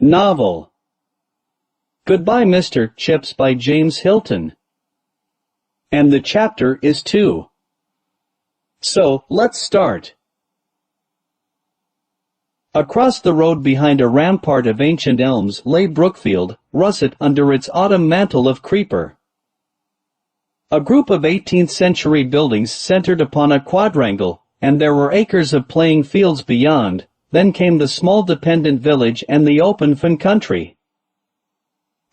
Novel. Goodbye Mr. Chips by James Hilton. And the chapter is 2. So, let's start. Across the road behind a rampart of ancient elms lay Brookfield, russet under its autumn mantle of creeper. A group of 18th-century buildings centered upon a quadrangle, and there were acres of playing fields beyond. Then came the small dependent village and the open fen country.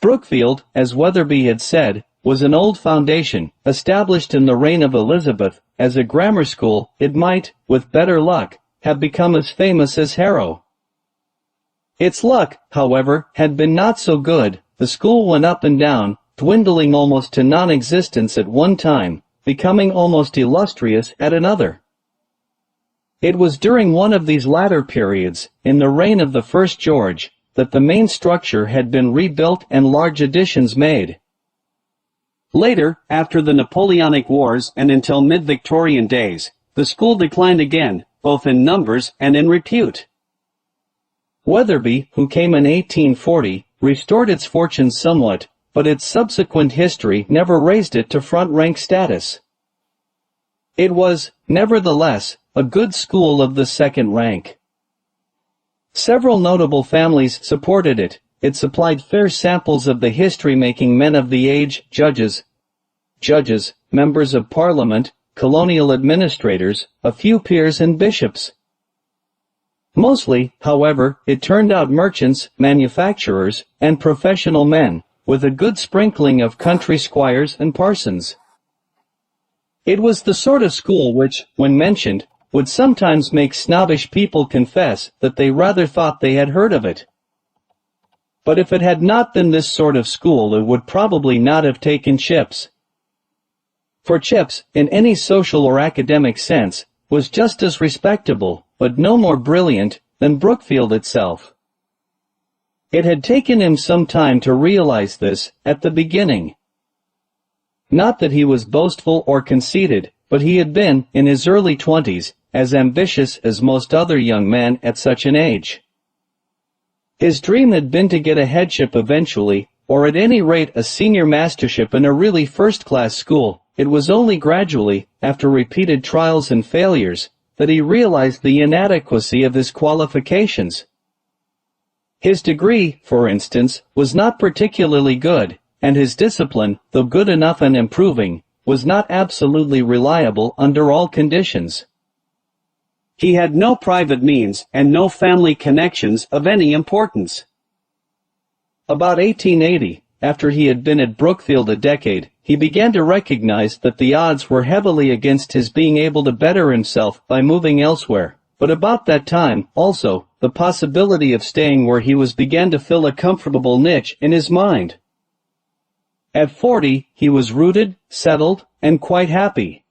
Brookfield, as Weatherby had said, was an old foundation, established in the reign of Elizabeth. As a grammar school, it might, with better luck, have become as famous as Harrow. Its luck, however, had been not so good. The school went up and down, dwindling almost to non-existence at one time, becoming almost illustrious at another. It was during one of these latter periods, in the reign of the first George, that the main structure had been rebuilt and large additions made. Later, after the Napoleonic Wars and until mid-Victorian days, the school declined again, both in numbers and in repute. Weatherby, who came in 1840, restored its fortunes somewhat, but its subsequent history never raised it to front-rank status. It was, nevertheless, a good school of the second rank. Several notable families supported it. It supplied fair samples of the history-making men of the age, judges, members of parliament, colonial administrators, a few peers and bishops. Mostly, however, it turned out merchants, manufacturers, and professional men, with a good sprinkling of country squires and parsons. It was the sort of school which, when mentioned, would sometimes make snobbish people confess that they rather thought they had heard of it. But if it had not been this sort of school, it would probably not have taken Chips. For Chips, in any social or academic sense, was just as respectable, but no more brilliant, than Brookfield itself. It had taken him some time to realize this, at the beginning. Not that he was boastful or conceited, but he had been, in his early 20s, as ambitious as most other young men at such an age. His dream had been to get a headship eventually, or at any rate a senior mastership in a really first-class school. It was only gradually, after repeated trials and failures, that he realized the inadequacy of his qualifications. His degree, for instance, was not particularly good, and his discipline, though good enough and improving, was not absolutely reliable under all conditions. He had no private means and no family connections of any importance. About 1880, after he had been at Brookfield a decade, he began to recognize that the odds were heavily against his being able to better himself by moving elsewhere. But about that time, also, the possibility of staying where he was began to fill a comfortable niche in his mind. At 40, he was rooted, settled, and quite happy.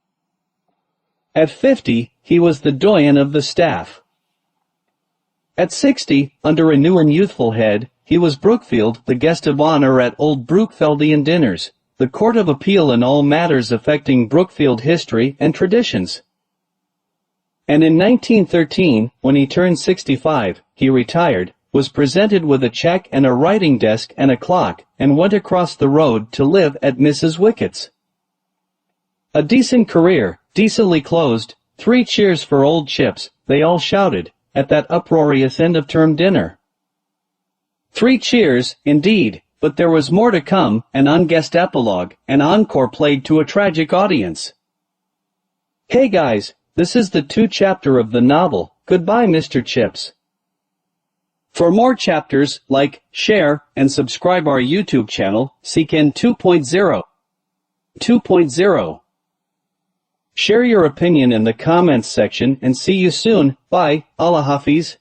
At 50, he was the doyen of the staff. At 60, under a new and youthful head, he was Brookfield, the guest of honor at old Brookfieldian dinners, the court of appeal in all matters affecting Brookfield history and traditions. And in 1913, when he turned 65, he retired, was presented with a check and a writing desk and a clock, and went across the road to live at Mrs. Wickett's. A decent career, decently closed. 3 cheers for old Chips, they all shouted, at that uproarious end-of-term dinner. 3 cheers, indeed, but there was more to come, an unguessed epilogue, an encore played to a tragic audience. Hey guys, this is the 2 chapter of the novel, Goodbye Mr. Chips. For more chapters, like, share, and subscribe our YouTube channel, Seekin 2.0. 2.0. Share your opinion in the comments section and see you soon. Bye. Allah Hafiz.